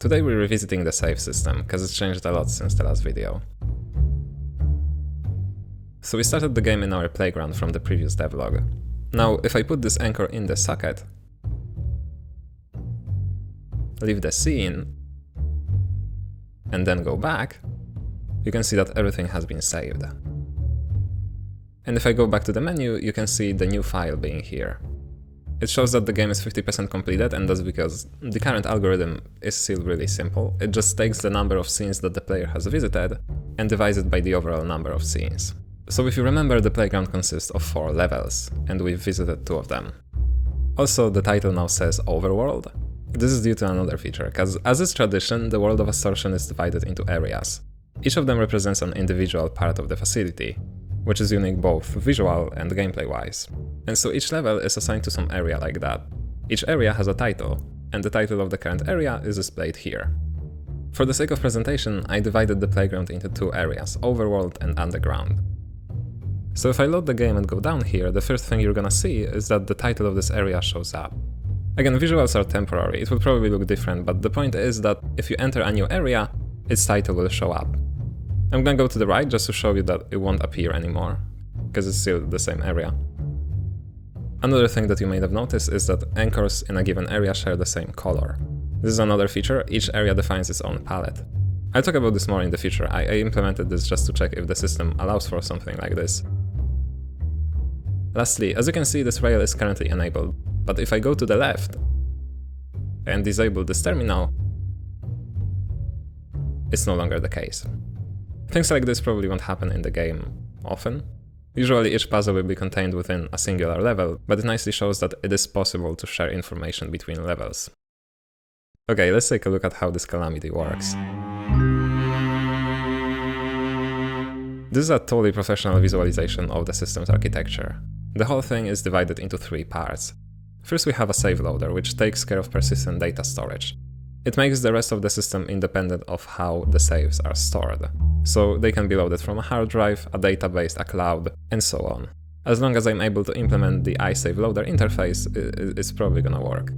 Today we're revisiting the save system, because it's changed a lot since the last video. So we started the game in our playground from the previous devlog. Now, if I put this anchor in the socket, leave the scene, and then go back, you can see that everything has been saved. And if I go back to the menu, you can see the new file being here. It shows that the game is 50% completed, and that's because the current algorithm is still really simple. It just takes the number of scenes that the player has visited and divides it by the overall number of scenes. So if you remember, the playground consists of 4 levels, and we've visited 2 of them. Also, the title now says Overworld. This is due to another feature, because as is tradition, the world of Astortion is divided into areas. Each of them represents an individual part of the facility, which is unique both visual and gameplay-wise. And so each level is assigned to some area like that. Each area has a title, and the title of the current area is displayed here. For the sake of presentation, I divided the playground into 2 areas, Overworld and Underground. So if I load the game and go down here, the first thing you're gonna see is that the title of this area shows up. Again, visuals are temporary, it will probably look different, but the point is that if you enter a new area, its title will show up. I'm gonna go to the right just to show you that it won't appear anymore, because it's still the same area. Another thing that you may have noticed is that anchors in a given area share the same color. This is another feature, each area defines its own palette. I'll talk about this more in the future, I implemented this just to check if the system allows for something like this. Lastly, as you can see, this rail is currently enabled, but if I go to the left and disable this terminal, it's no longer the case. Things like this probably won't happen in the game often. Usually each puzzle will be contained within a singular level, but it nicely shows that it is possible to share information between levels. Okay, let's take a look at how this calamity works. This is a totally professional visualization of the system's architecture. The whole thing is divided into 3 parts. First we have a save loader, which takes care of persistent data storage. It makes the rest of the system independent of how the saves are stored. So they can be loaded from a hard drive, a database, a cloud, and so on. As long as I'm able to implement the iSave loader interface, it's probably gonna work.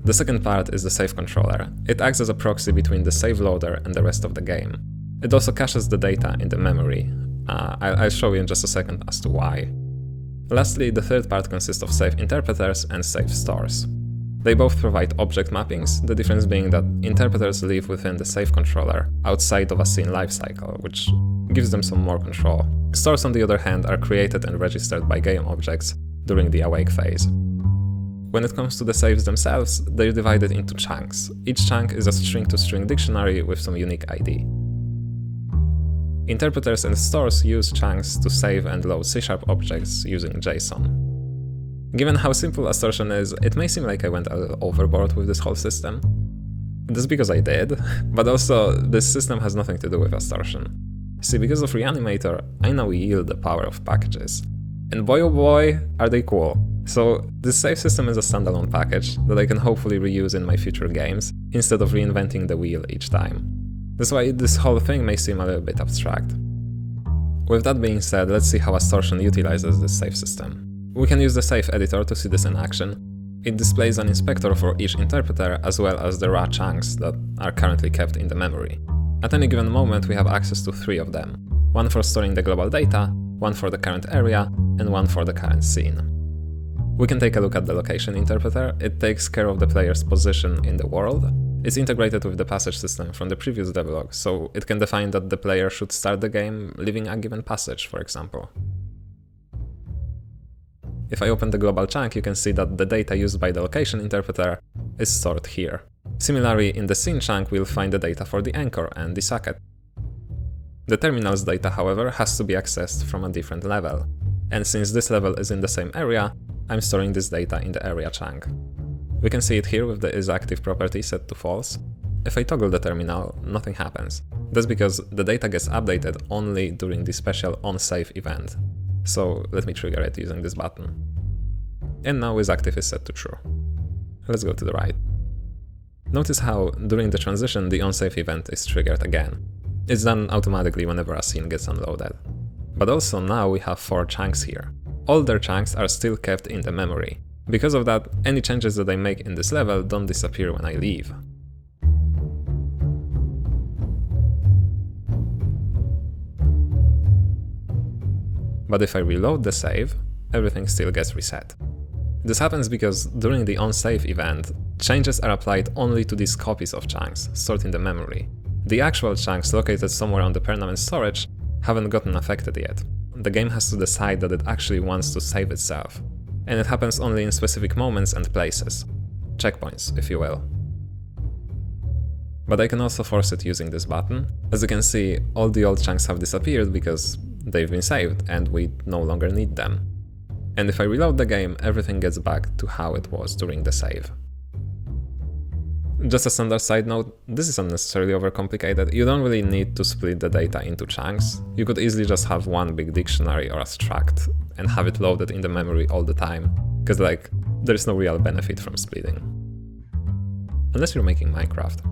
The second part is the save controller. It acts as a proxy between the save loader and the rest of the game. It also caches the data in the memory. I'll show you in just a second as to why. Lastly, the third part consists of save interpreters and save stores. They both provide object mappings, the difference being that interpreters live within the save controller, outside of a scene lifecycle, which gives them some more control. Stores, on the other hand, are created and registered by game objects during the awake phase. When it comes to the saves themselves, they're divided into chunks. Each chunk is a string-to-string dictionary with some unique ID. Interpreters and stores use chunks to save and load C# objects using JSON. Given how simple Astortion is, it may seem like I went a little overboard with this whole system. That's because I did, but also this system has nothing to do with Astortion. See, because of Reanimator, I now yield the power of packages. And boy oh boy, are they cool. So this save system is a standalone package that I can hopefully reuse in my future games, instead of reinventing the wheel each time. That's why this whole thing may seem a little bit abstract. With that being said, let's see how Astortion utilizes this save system. We can use the save editor to see this in action. It displays an inspector for each interpreter as well as the raw chunks that are currently kept in the memory. At any given moment we have access to 3 of them. One for storing the global data, one for the current area, and one for the current scene. We can take a look at the location interpreter. It takes care of the player's position in the world. It's integrated with the passage system from the previous devlog, so it can define that the player should start the game leaving a given passage, for example. If I open the global chunk, you can see that the data used by the location interpreter is stored here. Similarly, in the scene chunk we'll find the data for the anchor and the socket. The terminal's data, however, has to be accessed from a different level, and since this level is in the same area, I'm storing this data in the area chunk. We can see it here with the isActive property set to false. If I toggle the terminal, nothing happens. That's because the data gets updated only during the special onSave event. So let me trigger it using this button. And now isActive is set to true. Let's go to the right. Notice how, during the transition, the onSave event is triggered again. It's done automatically whenever a scene gets unloaded. But also now we have 4 chunks here. All their chunks are still kept in the memory. Because of that, any changes that I make in this level don't disappear when I leave. But if I reload the save, everything still gets reset. This happens because during the onSave event, changes are applied only to these copies of chunks stored in the memory. The actual chunks located somewhere on the permanent storage haven't gotten affected yet. The game has to decide that it actually wants to save itself, and it happens only in specific moments and places. Checkpoints, if you will. But I can also force it using this button. As you can see, all the old chunks have disappeared because they've been saved and we no longer need them. And if I reload the game, everything gets back to how it was during the save. Just a standard side note, this is unnecessarily overcomplicated. You don't really need to split the data into chunks. You could easily just have one big dictionary or a struct and have it loaded in the memory all the time, because there's no real benefit from splitting. Unless you're making Minecraft.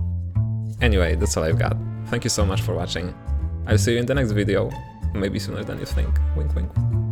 Anyway, that's all I've got. Thank you so much for watching. I'll see you in the next video, maybe sooner than you think. Wink wink.